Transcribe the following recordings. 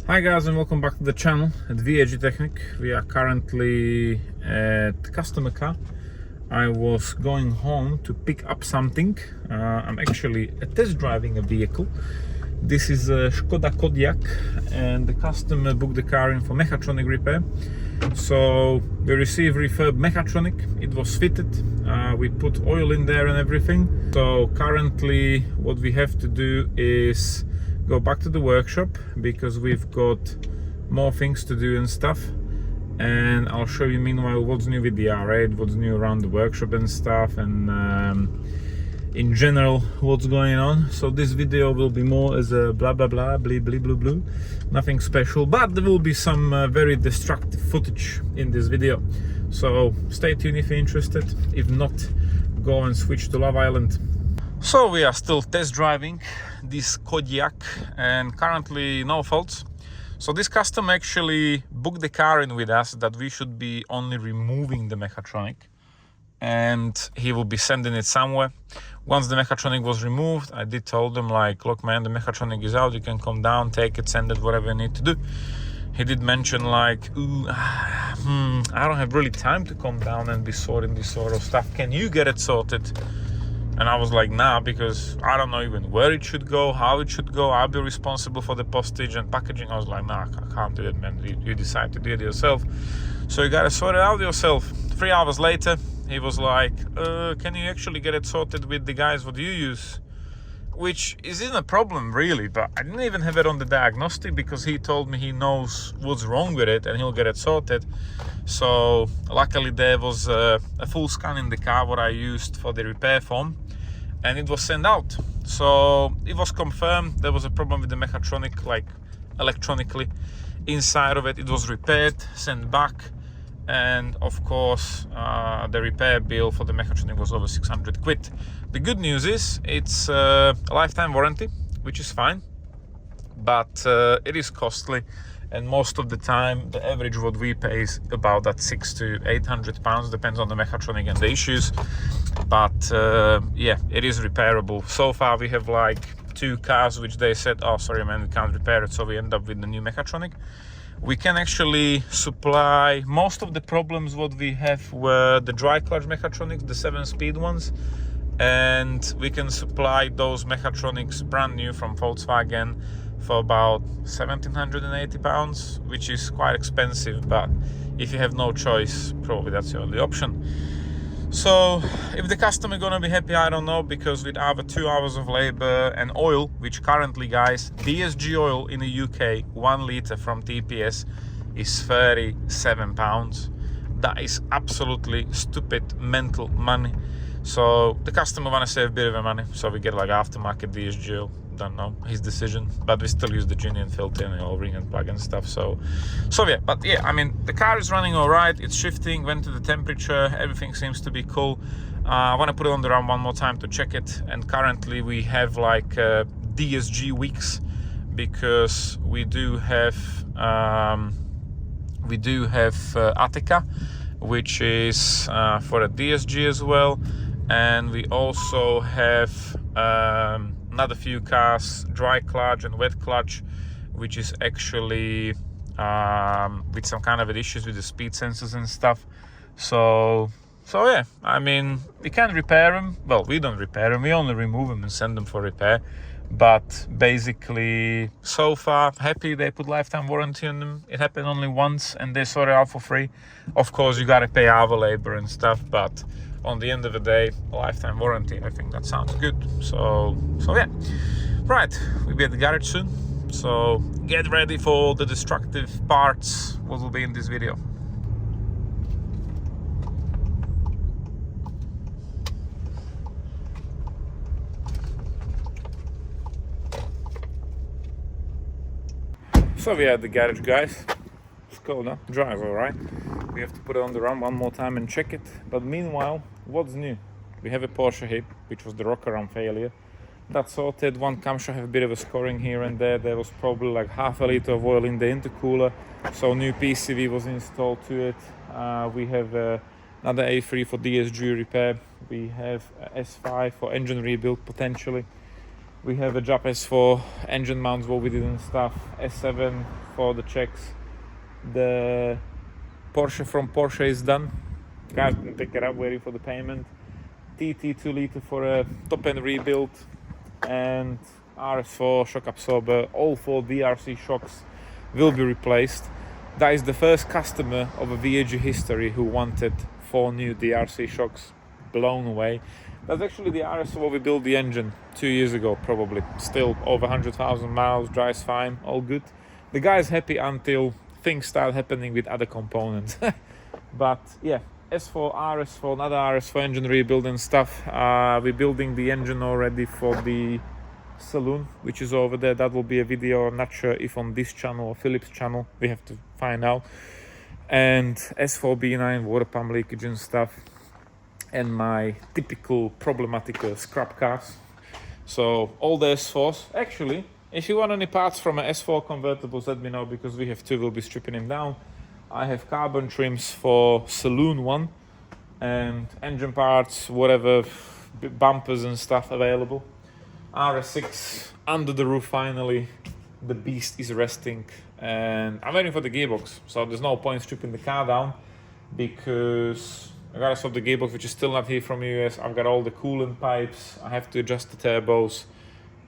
Hi guys, and welcome back to the channel at VAG Technic. We are currently at customer car. I was going home to pick up something. I'm actually test driving a vehicle. This is a Skoda Kodiaq, and the customer booked the car in for Mechatronic repair. So we received refurb Mechatronic. It was fitted. We put oil in there and everything. So currently what we have to do is go back to the workshop because we've got more things to do and stuff, and I'll show you meanwhile what's new with the R8, what's new around the workshop and stuff, and in general what's going on. So this video will be more as a blah blah blah blee blee blue blue, nothing special, but there will be some very destructive footage in this video, so stay tuned if you're interested. If not, go and switch to Love Island. So we are still test driving this Kodiaq, and currently no faults. So this customer actually booked the car in with us that we should be only removing the Mechatronic, and he will be sending it somewhere. Once the Mechatronic was removed, I did tell them like, look man, the Mechatronic is out, you can come down, take it, send it, whatever you need to do. He did mention like, I don't have really time to come down and be sorting this sort of stuff, can you get it sorted? And I was like, nah, because I don't know even where it should go, how it should go. I'll be responsible for the postage and packaging. I was like, nah, I can't do it, man. You decide to do it yourself. So you gotta sort it out yourself. 3 hours later, he was like, can you actually get it sorted with the guys what you use? Which isn't a problem really, but I didn't even have it on the diagnostic because he told me he knows what's wrong with it and he'll get it sorted. So luckily there was a full scan in the car what I used for the repair form, and it was sent out. So it was confirmed there was a problem with the Mechatronic, like electronically inside of it. It was repaired, sent back, and of course the repair bill for the Mechatronic was over 600 quid. The good news is it's a lifetime warranty, which is fine, but it is costly, and most of the time the average what we pay is about that 600 to 800 pounds, depends on the Mechatronic and the issues. But yeah, it is repairable. So far we have like 2 cars which they said, oh sorry man, we can't repair it, so we end up with the new Mechatronic. We can actually supply most of the problems what we have were the dry clutch Mechatronics, the 7-speed ones, and we can supply those Mechatronics brand new from Volkswagen for about 1780 pounds, which is quite expensive, but if you have no choice, probably that's the only option. So if the customer gonna be happy, I don't know, because with over 2 hours of labor and oil, which currently guys, DSG oil in the UK 1 litre from TPS is 37 pounds. That is absolutely stupid mental money. So the customer wanna save a bit of money, so we get like aftermarket DSG oil. Don't know, his decision, but we still use the genuine filter and all ring and plug and stuff. So yeah, but yeah, I mean the car is running all right, it's shifting, went to the temperature, everything seems to be cool. I want to put it on the run one more time to check it, and currently we have like DSG weeks, because we do have Attica, which is for a DSG as well, and we also have another few cars, dry clutch and wet clutch, which is actually with some kind of issues with the speed sensors and stuff. So yeah, I mean, we can repair them. Well, we don't repair them, we only remove them and send them for repair. But basically, so far, happy they put lifetime warranty on them. It happened only once and they sort it out for free. Of course, you gotta pay our labor and stuff, but on the end of the day, a lifetime warranty, I think that sounds good. So yeah, right, we'll be at the garage soon, so get ready for the destructive parts what will be in this video. So we are at the garage, guys. Skoda drive, all right. We have to put it on the run one more time and check it. But meanwhile, what's new? We have a Porsche hip, which was the rocker arm failure. That's sorted. One camshaft have a bit of a scoring here and there. There was probably like half a liter of oil in the intercooler, so new PCV was installed to it. We have another A3 for DSG repair. We have S5 for engine rebuild potentially. We have a job S4 engine mounts what we did and stuff, S7 for the checks. The Porsche from Porsche is done. Guys didn't pick it up, waiting for the payment. TT 2 liter for a top end rebuild, and RS4 shock absorber. All 4 DRC shocks will be replaced. That is the first customer of a VAG history who wanted 4 new DRC shocks. Blown away. That's actually the RS4 we built the engine 2 years ago, probably. Still over 100,000 miles, drives fine, all good. The guy's happy until things start happening with other components. But yeah, S4, RS4, another RS4 engine rebuild and stuff. We're building the engine already for the saloon, which is over there. That will be a video. I'm not sure if on this channel or Philip's channel. We have to find out. And S4 B9 water pump leakage and stuff. And my typical problematic scrap cars. So all the S4s. Actually, if you want any parts from an S4 convertibles, let me know, because we have 2. We'll be stripping him down. I have carbon trims for saloon one, and engine parts, whatever, bumpers and stuff available. RS6 under the roof finally. The beast is resting, and I'm waiting for the gearbox. So there's no point stripping the car down, because regardless of the gearbox, which is still not here from US, I've got all the coolant pipes. I have to adjust the turbos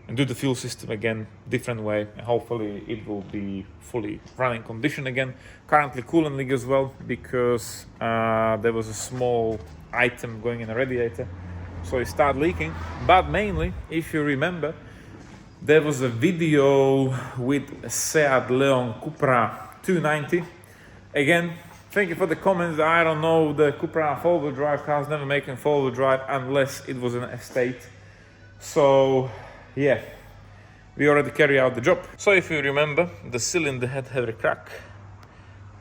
and do the fuel system again, different way. And hopefully it will be fully running condition again. Currently coolant leak as well, because there was a small item going in a radiator, so it started leaking. But mainly, if you remember, there was a video with Seat Leon Cupra 290. Again, thank you for the comments. I don't know, the Cupra 4-wheel drive cars never making 4-wheel drive unless it was an estate. So yeah, we already carry out the job. So if you remember, the cylinder head had a crack,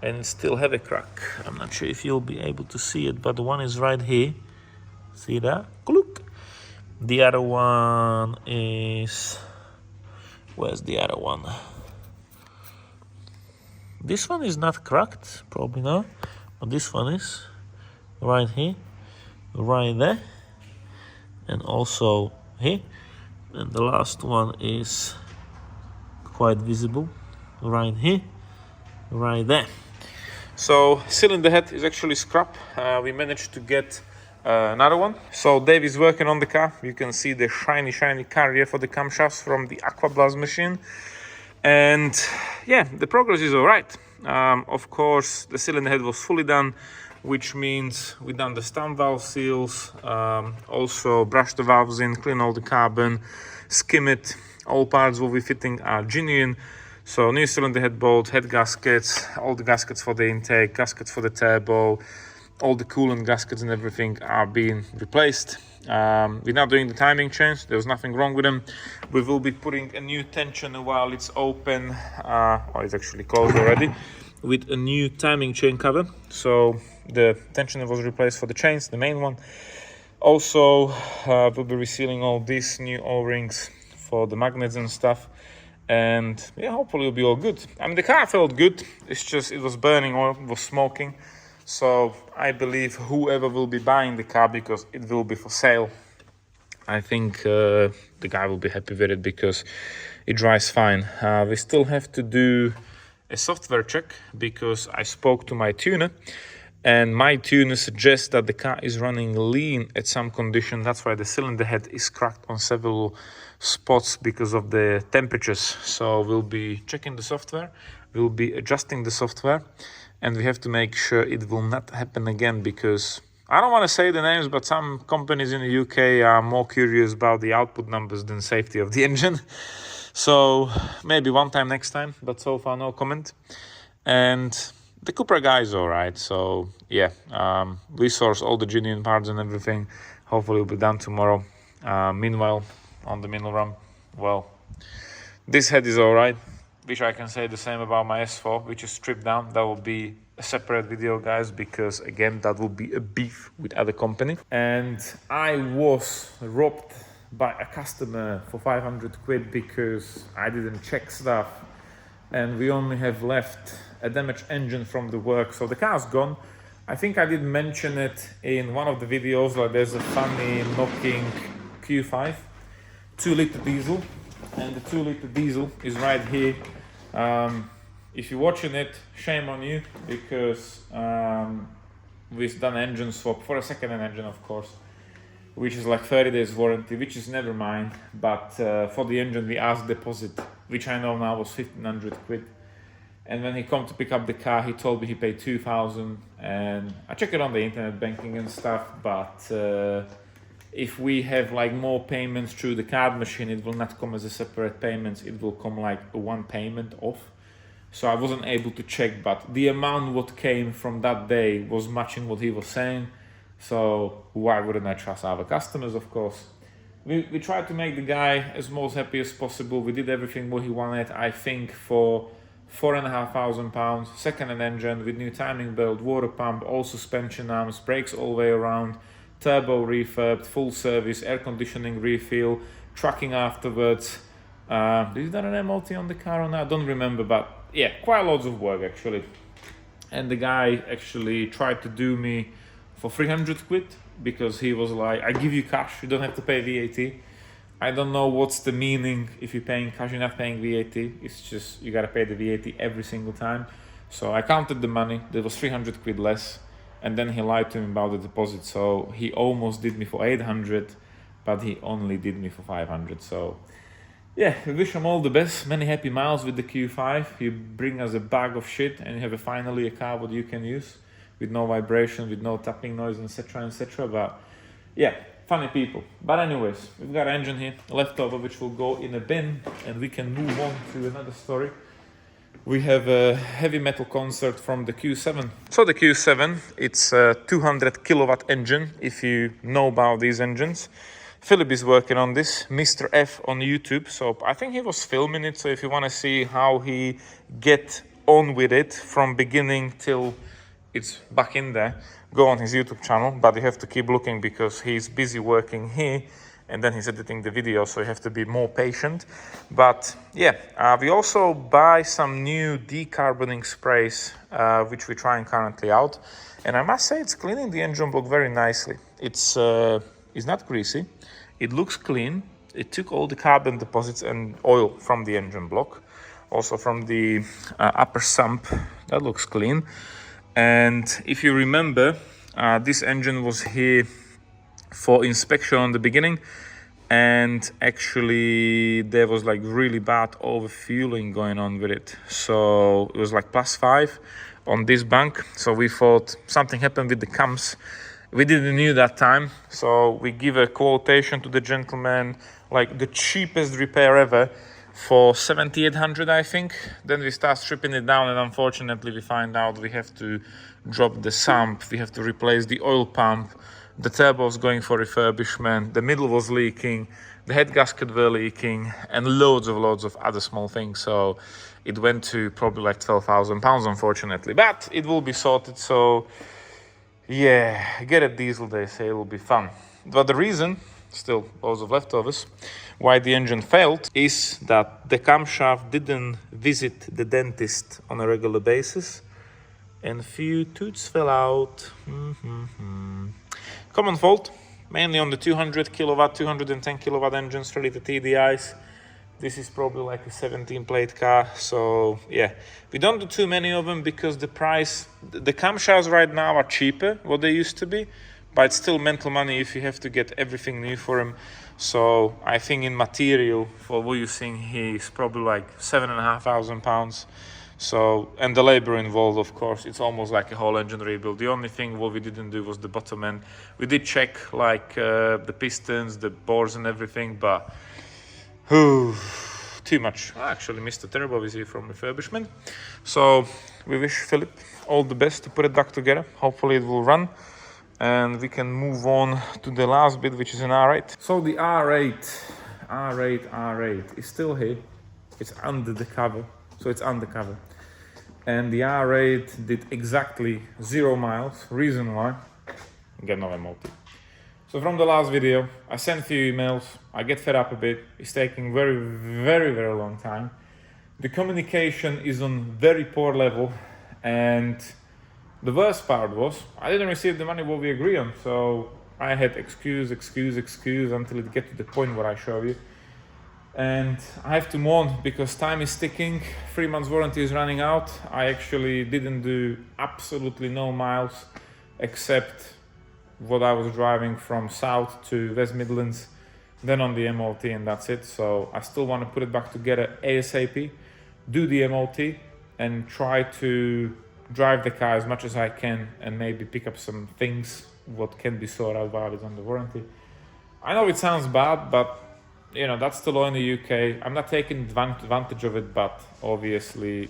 and still have a crack. I'm not sure if you'll be able to see it, but the one is right here. See that? Look. The other one is... Where's the other one? This one is not cracked, probably not, but this one is right here, right there, and also here. And the last one is quite visible, right here, right there. So cylinder head is actually scrap. We managed to get another one. So Dave is working on the car. You can see the shiny carrier for the camshafts from the Aquablast machine. And yeah, the progress is all right. Of course, the cylinder head was fully done, which means we done the stump valve seals, also brush the valves in, clean all the carbon, skim it. All parts will be fitting are genuine. So new cylinder head bolt, head gaskets, all the gaskets for the intake, gaskets for the turbo, all the coolant gaskets and everything are being replaced. We're not doing the timing chains. There's nothing wrong with them. We will be putting a new tensioner while it's open, or it's actually closed already, with a new timing chain cover. So the tensioner was replaced for the chains, the main one. Also, we'll be resealing all these new O-rings for the magnets and stuff. And yeah, hopefully it'll be all good. I mean, the car felt good. It's just, it was burning oil, it was smoking. So I believe whoever will be buying the car, because it will be for sale, I think the guy will be happy with it, because it drives fine. We still have to do a software check, because I spoke to my tuner, and my tuner suggests that the car is running lean at some condition. That's why the cylinder head is cracked on several spots because of the temperatures. So we'll be checking the software, we'll be adjusting the software, and we have to make sure it will not happen again, because I don't want to say the names, but some companies in the UK are more curious about the output numbers than safety of the engine. So maybe one time next time, but so far no comment. And the Cupra guy is all right. So yeah, we source all the genuine parts and everything. Hopefully it'll be done tomorrow. Meanwhile, on the middle run, well, this head is all right. Wish I can say the same about my S4, which is stripped down. That will be a separate video, guys, because again, that will be a beef with other company. And I was robbed by a customer for 500 quid because I didn't check stuff, and we only have left a damaged engine from the work, so the car's gone. I think I did mention it in one of the videos, like there's a funny knocking Q5. 2-liter diesel, and the 2-liter diesel is right here. If you're watching it, shame on you, because we've done engine swap for a second-hand engine, of course, which is like 30 days warranty, which is never mine. But for the engine, we asked deposit, which I know now was 1,500 quid. And when he come to pick up the car, he told me he paid 2,000. And I checked it on the internet banking and stuff, but if we have like more payments through the card machine, it will not come as a separate payments. It will come like a one payment off. So I wasn't able to check, but the amount what came from that day was matching what he was saying. So why wouldn't I trust our customers, of course? We tried to make the guy as most happy as possible. We did everything what he wanted. I think for £4,500, second-hand engine with new timing belt, water pump, all suspension arms, brakes all the way around, turbo refurbed, full service, air conditioning refill, tracking afterwards. Did you done an MOT on the car or not? I don't remember, but yeah, quite loads of work actually. And the guy actually tried to do me for 300 quid, because he was like, I give you cash, you don't have to pay VAT. I don't know what's the meaning. If you're paying cash, you're not paying VAT. It's just you gotta pay the VAT every single time. So I counted the money, there was 300 quid less, and then he lied to me about the deposit. So he almost did me for 800, but he only did me for 500. So yeah, we wish him all the best, many happy miles with the Q5. You bring us a bag of shit and you have finally a car what you can use with no vibration, with no tapping noise, etc, etc. But yeah, funny people. But anyways, we've got an engine here leftover which will go in a bin, and we can move on to another story. We have a heavy metal concert from the Q7. So the Q7, it's a 200 kilowatt engine, if you know about these engines. Philip is working on this, Mr. F on YouTube, so I think he was filming it. So if you want to see how he get on with it from beginning till it's back in there, go on his YouTube channel. But you have to keep looking because he's busy working here and then he's editing the video, so you have to be more patient. But yeah, we also buy some new decarboning sprays, which we're trying currently out. And I must say it's cleaning the engine block very nicely. It's not greasy, it looks clean. It took all the carbon deposits and oil from the engine block, also from the upper sump. That looks clean. And if you remember, this engine was here for inspection on the beginning, and actually there was like really bad overfueling going on with it. So it was like +5 on this bank. So we thought something happened with the cams. We didn't knew that time, so we give a quotation to the gentleman, like the cheapest repair ever, for 7,800, I think. Then we start stripping it down, and unfortunately we find out we have to drop the sump, we have to replace the oil pump, the turbo's going for refurbishment, the middle was leaking, the head gasket were leaking, and loads of other small things. So it went to probably like £12,000, unfortunately, but it will be sorted. So yeah, get a diesel, they say, it will be fun. But the reason, still loads of leftovers, why the engine failed is that the camshaft didn't visit the dentist on a regular basis, and a few tooths fell out. Common fault, mainly on the 200 kilowatt, 210 kilowatt engines, really the TDIs. This is probably like a 17 plate car. So yeah, we don't do too many of them because the price, the camshafts right now are cheaper what they used to be, but it's still mental money if you have to get everything new for them. So I think in material for what you're seeing here is probably like £7,500. So, and the labor involved, of course, it's almost like a whole engine rebuild. The only thing what we didn't do was the bottom end. We did check like the pistons, the bores and everything, but too much. Actually, Mr. Turbo is here from refurbishment. So we wish Philip all the best to put it back together. Hopefully it will run. And we can move on to the last bit, which is an R8. So the R8 is still here. It's under the cover, so it's undercover. And the R8 did exactly 0 miles. Reason why? Get no MOT. So from the last video, I sent a few emails. I get fed up a bit. It's taking very long time. The communication is on very poor level, and the worst part was I didn't receive the money what we agree on. So I had excuse until it get to the point where I show you. And I have to mourn because time is ticking. 3 months warranty is running out. I actually didn't do absolutely no miles except what I was driving from south to West Midlands, then on the MOT, and that's it. So I still want to put it back together ASAP, do the MOT, and try to drive the car as much as I can and maybe pick up some things what can be sorted out while it's on the warranty. I know it sounds bad, but you know, that's the law in the UK. I'm not taking advantage of it, but obviously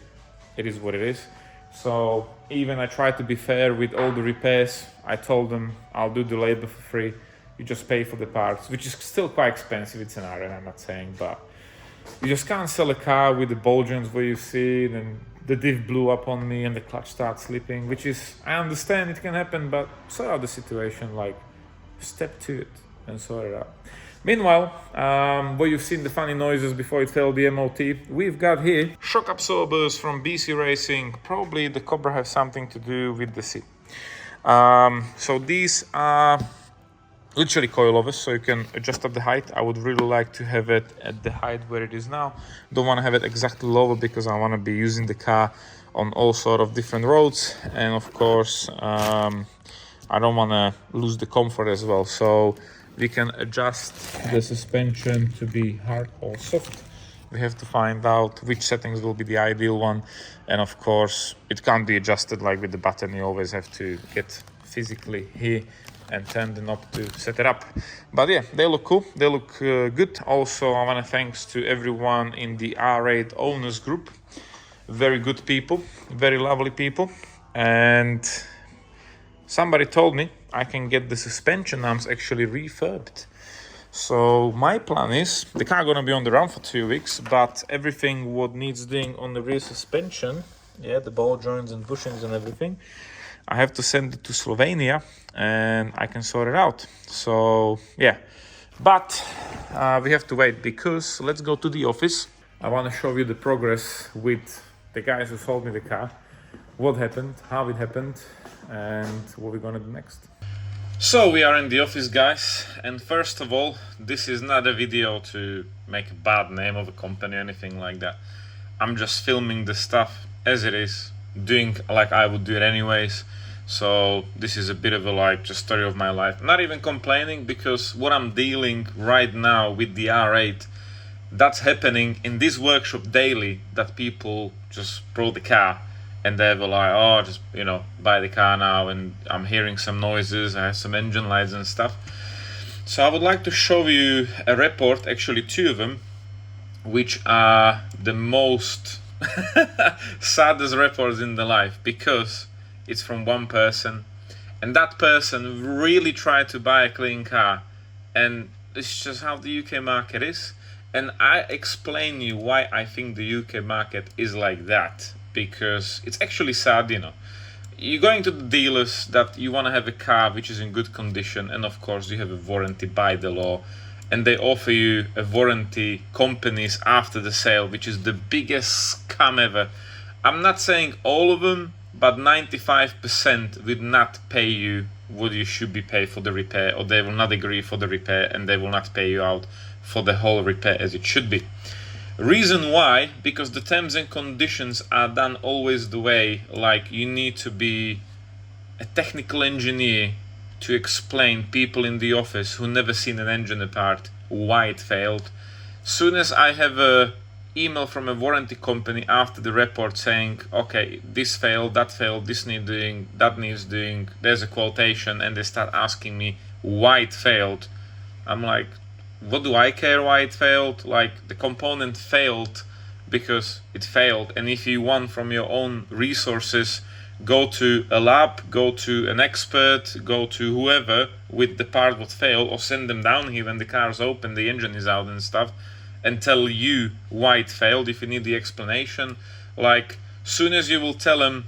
it is what it is. So even I try to be fair with all the repairs. I told them I'll do the labor for free. You just pay for the parts, which is still quite expensive. It's an iron, I'm not saying, but you just can't sell a car with the ball joints where you see it and the diff blew up on me and the clutch starts slipping, which is, I understand it can happen, but sort out the situation, like step to it and sort it out. Meanwhile, where you've seen the funny noises before it failed the MOT, we've got here shock absorbers from BC Racing. Probably the Cobra have something to do with the seat. So these are literally coilovers, so you can adjust up the height. I would really like to have it at the height where it is now. Don't want to have it exactly lower because I want to be using the car on all sort of different roads, and of course I don't want to lose the comfort as well. So we can adjust the suspension to be hard or soft. We have to find out which settings will be the ideal one, and of course it can't be adjusted like with the button. You always have to get physically here and turn the knob to set it up. But yeah, they look cool, they look good. Also, I want to thanks to everyone in the R8 owners group. Very good people, very lovely people. And somebody told me I can get the suspension arms actually refurbed. So my plan is, the car gonna be on the run for 2 weeks, but everything what needs doing on the rear suspension, yeah, the ball joints and bushings and everything, I have to send it to Slovenia and I can sort it out. So yeah, but we have to wait because let's go to the office. I want to show you the progress with the guys who sold me the car, what happened, how it happened, and what we're gonna do next. So we are in the office, guys, and first of all, this is not a video to make a bad name of a company or anything like that. I'm just filming the stuff as it is, doing like I would do it anyways. So this is a bit of a like just story of my life. Not even complaining, because what I'm dealing right now with the R8, that's happening in this workshop daily, that people just brought the car and they were like, oh, just, you know, buy the car now, and I'm hearing some noises, I have some engine lights and stuff. So I would like to show you a report, actually 2 of them, which are the most saddest reports in the life, because it's from one person, and that person really tried to buy a clean car, and it's just how the UK market is. And I explain you why I think the UK market is like that, because it's actually sad, you know. You're going to the dealers that you want to have a car which is in good condition, and of course you have a warranty by the law, and they offer you a warranty companies after the sale, which is the biggest scam ever. I'm not saying all of them, but 95% will not pay you what you should be paid for the repair, or they will not agree for the repair and they will not pay you out for the whole repair as it should be. Reason why? Because the terms and conditions are done always the way, like you need to be a technical engineer to explain people in the office who never seen an engine apart why it failed. Soon as I have a email from a warranty company after the report saying, okay, this failed, this needs doing, that needs doing, there's a quotation, and they start asking me why it failed, I'm like, what do I care why it failed? Like, the component failed because it failed, and if you want from your own resources, go to a lab, go to an expert, go to whoever with the part what failed, or send them down here when the car's open, the engine is out and stuff, and tell you why it failed if you need the explanation. Like, soon as you will tell them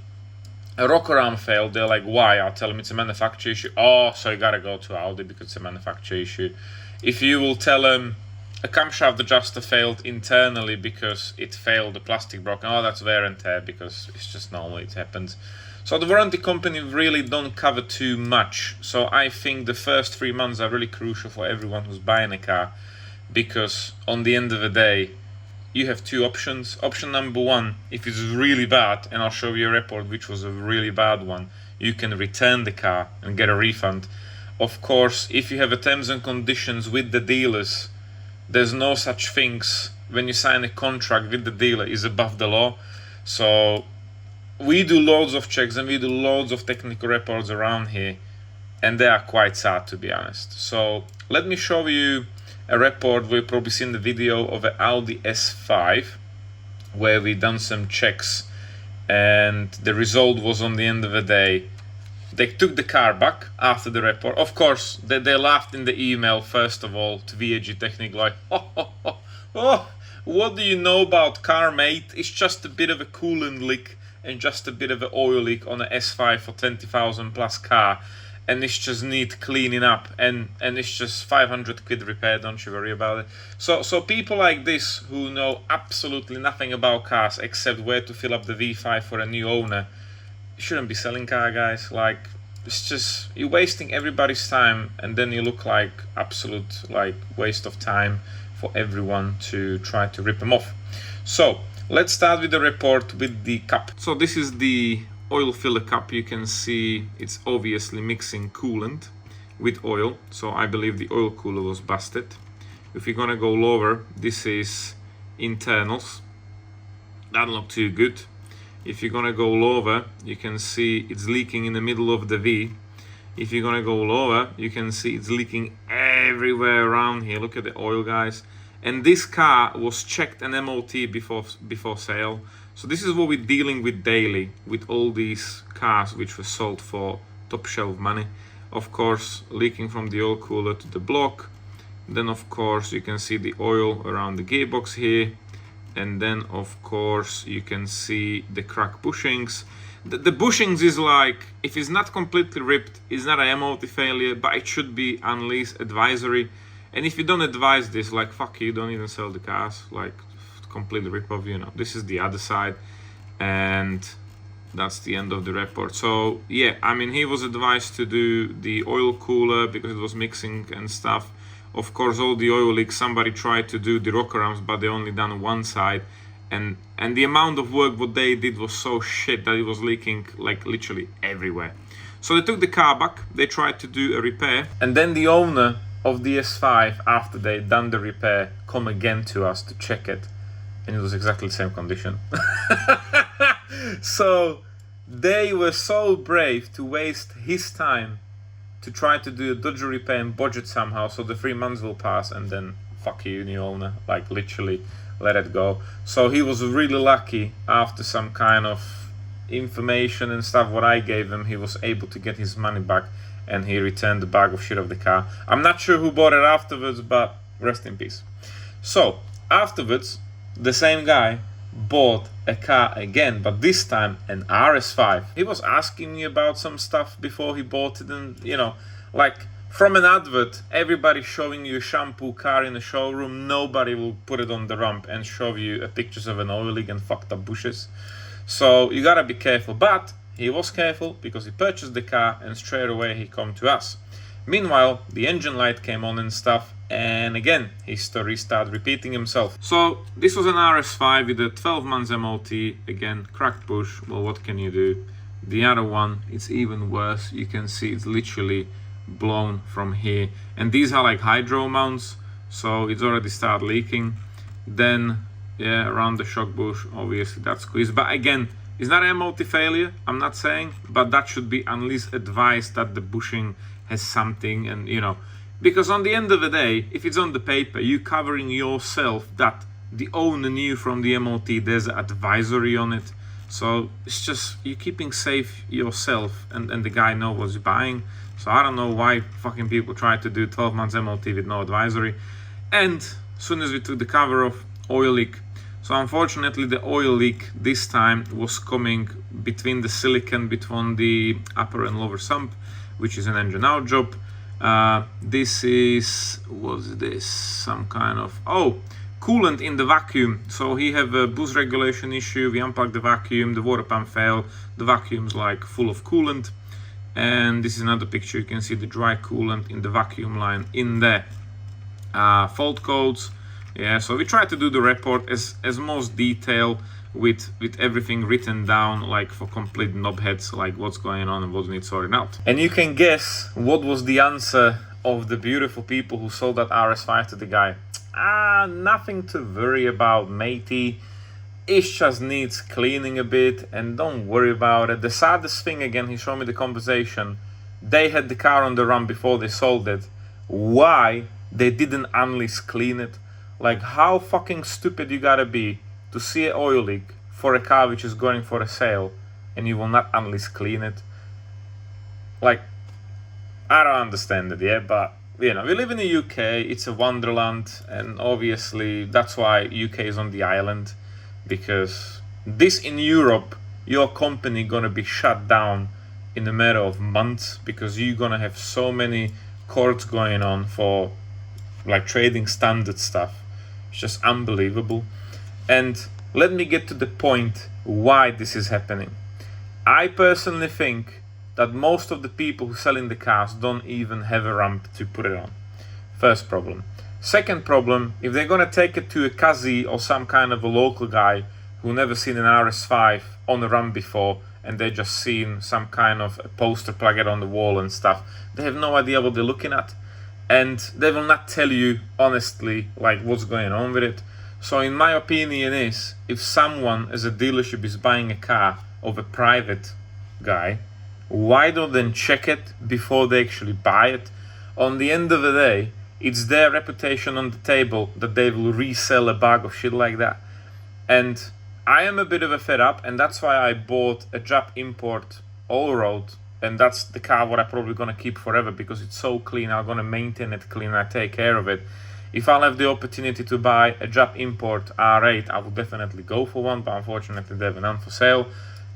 a rocker arm failed, they're like, why? I'll tell them it's a manufacturer issue. Oh, so you gotta go to Audi because it's a manufacturer issue. If you will tell them a camshaft adjuster failed internally because it failed, the plastic broken, oh, that's wear and tear, because it's just normal, it happens. So the warranty company really don't cover too much. So I think the first 3 months are really crucial for everyone who's buying a car, because on the end of the day, you have two options. Option number one, if it's really bad, and I'll show you a report which was a really bad one, you can return the car and get a refund. Of course, if you have a terms and conditions with the dealers, there's no such things when you sign a contract with the dealer is above the law. So we do loads of checks and we do loads of technical reports around here, and they are quite sad, to be honest. So let me show you a report. We've probably seen the video of an Audi S5 where we done some checks, and the result was, on the end of the day, they took the car back after the report. Of course, they laughed in the email, first of all, to VAG Technic, like, oh, what do you know about car, mate? It's just a bit of a coolant leak and just a bit of an oil leak on an S5 for 20,000 plus car, and it's just need cleaning up, and it's just 500 quid repair, don't you worry about it. So people like this who know absolutely nothing about cars except where to fill up the V5 for a new owner, you shouldn't be selling car, guys. Like, it's just, you're wasting everybody's time, and then you look like absolute like waste of time for everyone to try to rip them off. So let's start with the report with the cup. So this is the oil filler cup. You can see it's obviously mixing coolant with oil, so I believe the oil cooler was busted. If you're gonna go lower, this is internals, that don't look too good. If you're gonna go lower, you can see it's leaking in the middle of the V. If you're gonna go lower, you can see it's leaking everywhere around here. Look at the oil, guys. And this car was checked and MOT before sale. So this is what we're dealing with daily with all these cars which were sold for top shelf money. Of course, leaking from the oil cooler to the block. Then of course you can see the oil around the gearbox here. And then of course you can see the crack bushings. The bushings is like, if it's not completely ripped, it's not a MOT failure, but it should be unleased advisory. And if you don't advise this, like, fuck you, don't even sell the cars, like, completely rip off, you know. This is the other side, and that's the end of the report. So yeah, I mean, he was advised to do the oil cooler because it was mixing and stuff. Of course, all the oil leaks, somebody tried to do the rocker arms, but they only done one side, and the amount of work what they did was so shit that it was leaking like literally everywhere. So they took the car back, they tried to do a repair, and then the owner of the S5, after they done the repair, come again to us to check it, and it was exactly the same condition. So they were so brave to waste his time to try to do a dodgy repair and budget somehow, so the 3 months will pass, and then fuck you, new owner, like literally let it go. So he was really lucky, after some kind of information and stuff what I gave him, he was able to get his money back, and he returned the bag of shit of the car. I'm not sure who bought it afterwards, but rest in peace. So afterwards, the same guy bought a car again, but this time an RS5. He was asking me about some stuff before he bought it, and you know, like from an advert, everybody showing you a shampoo car in a showroom, nobody will put it on the ramp and show you a pictures of an oil leak and fucked up bushes. So you gotta be careful, but he was careful because he purchased the car and straight away he come to us. Meanwhile, the engine light came on and stuff, and again, his story started repeating himself. So this was an RS5 with a 12 months MOT, again, cracked bush. Well, what can you do? The other one, it's even worse. You can see it's literally blown from here. And these are like hydro mounts, so it's already started leaking. Then, yeah, around the shock bush, obviously that's squeezed. But again, it's not a MOT failure, I'm not saying, but that should be at least advised that the bushing has something, and you know, because on the end of the day, if it's on the paper, you covering yourself that the owner knew from the MOT, there's an advisory on it. So it's just, you're keeping safe yourself, and the guy knows what he's buying. So I don't know why fucking people try to do 12 months MOT with no advisory. And as soon as we took the cover off, oil leak. So unfortunately the oil leak this time was coming between the silicon, between the upper and lower sump, which is an engine out job. This is, what's this, some kind of, oh, coolant in the vacuum. So he have a boost regulation issue, we unplugged the vacuum, the water pump failed, the vacuum's like full of coolant. And this is another picture, you can see the dry coolant in the vacuum line in there. fault codes. Yeah, so we try to do the report as most detail with everything written down, like for complete knobheads, like what's going on and what needs sorting out. And you can guess what was the answer of the beautiful people who sold that RS5 to the guy. Nothing to worry about, matey. It just needs cleaning a bit, and don't worry about it. The saddest thing, again, he showed me the conversation. They had the car on the run before they sold it. Why they didn't unleash clean it? Like, how fucking stupid you gotta be to see an oil leak for a car which is going for a sale and you will not unleash clean it? Like, I don't understand it, yeah, but you know, we live in the UK, it's a wonderland, and obviously that's why UK is on the island, because this in Europe, your company gonna be shut down in a matter of months, because you're gonna have so many courts going on for like trading standard stuff. It's just unbelievable. And let me get to the point why this is happening. I personally think that most of the people who sell in the cars don't even have a ramp to put it on. First problem. Second problem, if they're gonna take it to a Kazi or some kind of a local guy who never seen an RS5 on a ramp before, and they just seen some kind of a poster plug it on the wall and stuff, they have no idea what they're looking at, and they will not tell you honestly like what's going on with it. So in my opinion is, if someone as a dealership is buying a car of a private guy, why don't they check it before they actually buy it? On the end of the day, it's their reputation on the table that they will resell a bag of shit like that. And I am a bit of a fed up, and that's why I bought a Jap import all-road, and that's the car what I'm probably gonna keep forever because it's so clean. I'm gonna maintain it clean, I take care of it. If I'll have the opportunity to buy a Jap import R8, I will definitely go for one, but unfortunately they have none for sale.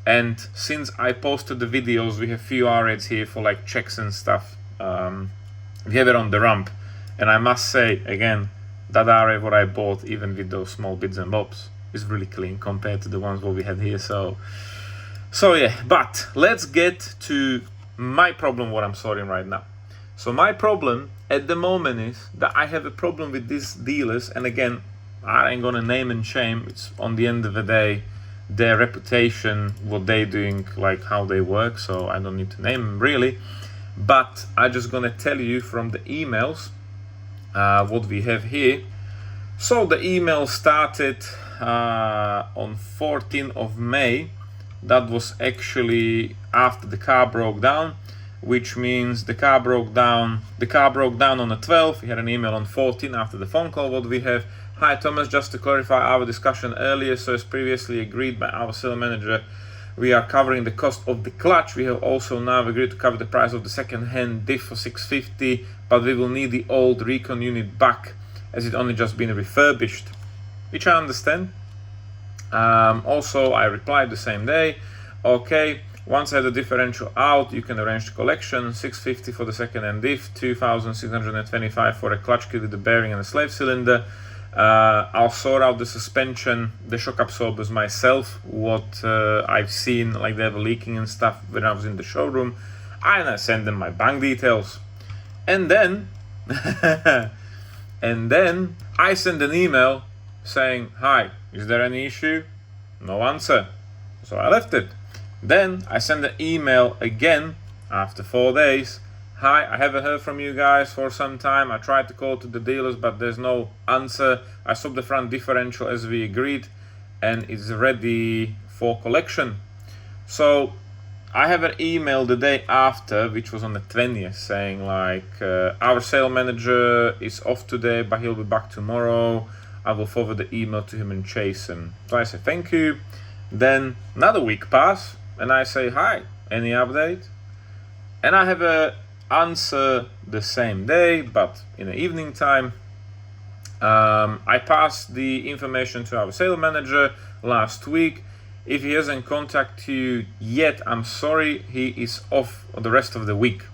And since I posted the videos, we have few R8s here for like checks and stuff. We have it on the ramp, and I must say again, that R8 what I bought, even with those small bits and bobs, is really clean compared to the ones what we had here. So yeah, but let's get to my problem what I'm sorting right now. So my problem at the moment is that I have a problem with these dealers, and again, I ain't gonna name and shame. It's on the end of the day their reputation, what they doing, like how they work, so I don't need to name them really, but I just gonna tell you from the emails what we have here. So the email started on 14th of May. That was actually after the car broke down, which means the car broke down on the 12th. We had an email on 14th after the phone call what we have. Hi Thomas, just to clarify our discussion earlier, so as previously agreed by our sales manager, we are covering the cost of the clutch. We have also now agreed to cover the price of the second-hand diff for 650, but we will need the old recon unit back as it only just been refurbished, which I understand. Also, I replied the same day, okay, once I have the differential out, you can arrange the collection. 650 for the second-hand diff, 2,625 for a clutch kit with the bearing and a slave cylinder. I'll sort out the suspension, the shock absorbers myself, what I've seen, like they were leaking and stuff when I was in the showroom, and I send them my bank details. And then, I send an email saying, hi, is there any issue? No answer. So I left it. Then I send an email again after 4 days. Hi, I haven't heard from you guys for some time. I tried to call to the dealers, but there's no answer. I swapped the front differential as we agreed, and it's ready for collection. So I have an email the day after, which was on the 20th, saying like, our sales manager is off today, but he'll be back tomorrow. I will forward the email to him and chase him. So I say thank you. Then another week pass, and I say, hi, any update? And I have a answer the same day, but in the evening time. I passed the information to our sales manager last week. If he hasn't contacted you yet, I'm sorry, he is off the rest of the week.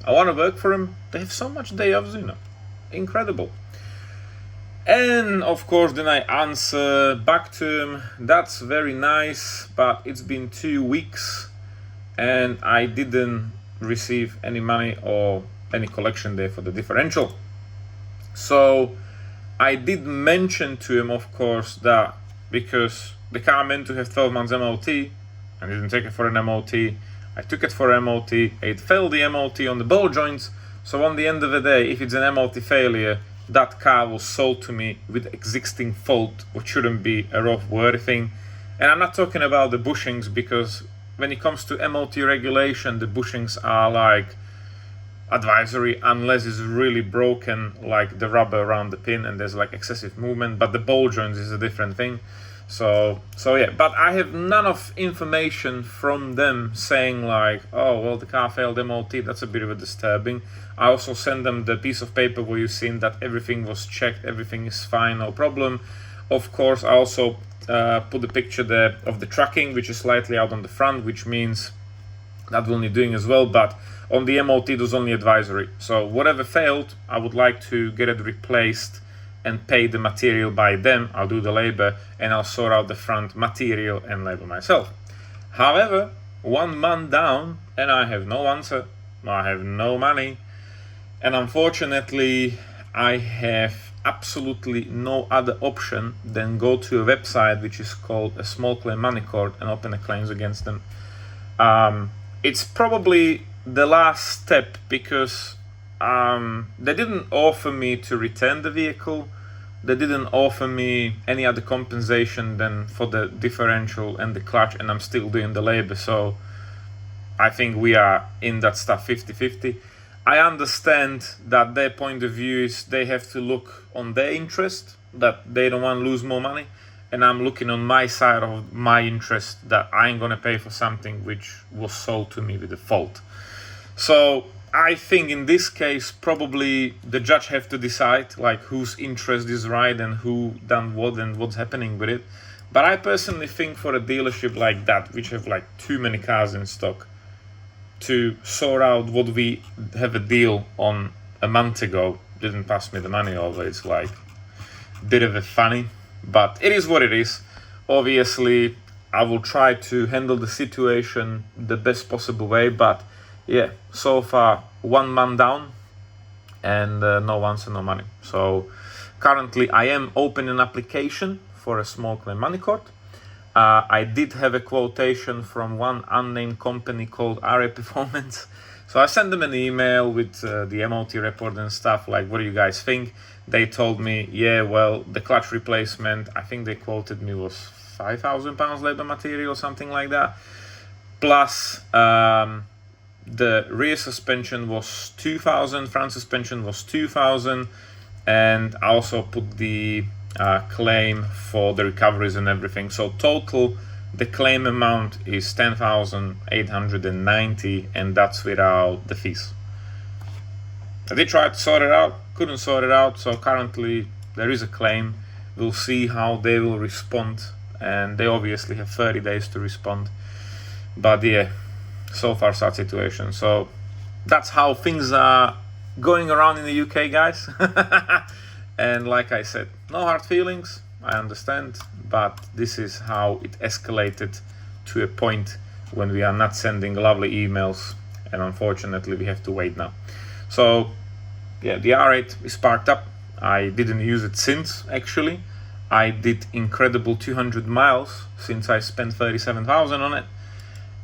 I want to work for him. They have so much day off, you know, incredible. And of course then I answer back to him, that's very nice, but it's been 2 weeks and I didn't receive any money or any collection there for the differential. So I did mention to him, of course, that because the car meant to have 12 months MOT, I didn't take it for an MOT. I took it for MOT. It failed the MOT on the ball joints. So on the end of the day, if it's an MOT failure, that car was sold to me with existing fault, which shouldn't be a rough-worthy thing. And I'm not talking about the bushings, because when it comes to MOT regulation, the bushings are like advisory unless it's really broken, like the rubber around the pin and there's like excessive movement. But the ball joints is a different thing. So yeah, but I have none of information from them saying like, oh well, the car failed MOT. That's a bit of a disturbing. I also send them the piece of paper where you've seen that everything was checked, everything is fine, no problem. Of course, I also put the picture there of the tracking, which is slightly out on the front, which means that we'll need doing as well. But on the MOT, it was only advisory. So whatever failed, I would like to get it replaced and pay the material by them. I'll do the labor and I'll sort out the front material and labor myself. However, 1 month down and I have no answer, I have no money, and unfortunately I have absolutely no other option than go to a website which is called a small claim money court and open a claims against them. It's probably the last step, because they didn't offer me to return the vehicle. They didn't offer me any other compensation than for the differential and the clutch, and I'm still doing the labor. So I think we are in that stuff 50-50. I understand that their point of view is they have to look on their interest, that they don't want to lose more money, and I'm looking on my side of my interest, that I ain't gonna pay for something which was sold to me with a fault. So I think in this case, probably the judge have to decide like whose interest is right and who done what and what's happening with it. But I personally think for a dealership like that, which have like too many cars in stock, to sort out what we have a deal on a month ago, didn't pass me the money over. It's like a bit of a funny, but it is what it is. Obviously, I will try to handle the situation the best possible way, but yeah, so far 1 month down and no answer, no money. So currently I am opening an application for a small claim money court. I did have a quotation from one unnamed company called R8 Performance. So I sent them an email with the MOT report and stuff, like, what do you guys think? They told me, yeah, well, the clutch replacement, I think they quoted me was £5,000 labor material or something like that. Plus, the rear suspension was 2,000, front suspension was 2,000, and I also put the claim for the recoveries and everything. So total, the claim amount is 10,890, and that's without the fees. I did try to sort it out, couldn't sort it out, so currently there is a claim. We'll see how they will respond, and they obviously have 30 days to respond. But yeah, so far sad situation. So that's how things are going around in the UK, guys. And like I said, no hard feelings, I understand, but this is how it escalated to a point when we are not sending lovely emails, and unfortunately we have to wait now. So yeah, the R8 is parked up. I didn't use it since, actually. I did incredible 200 miles since I spent 37,000 on it.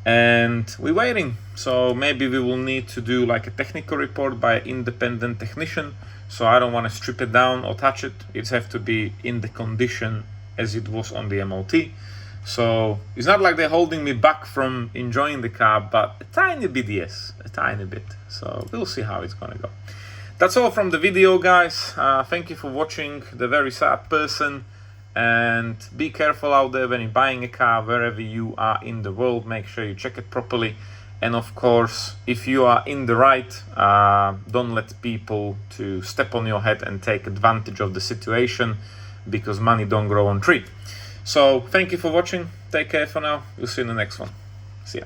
And we're waiting, so maybe we will need to do like a technical report by an independent technician. So I don't want to strip it down or touch it. It has to be in the condition as it was on the MOT. So it's not like they're holding me back from enjoying the car, but a tiny bit, yes, a tiny bit. So we'll see how it's gonna go. That's all from the video, guys. Thank you for watching. The very sad person. And be careful out there when you're buying a car, wherever you are in the world. Make sure you check it properly, and of course, if you are in the right, don't let people to step on your head and take advantage of the situation, because money don't grow on tree. So thank you for watching. Take care for now. We'll see you in the next one. See ya.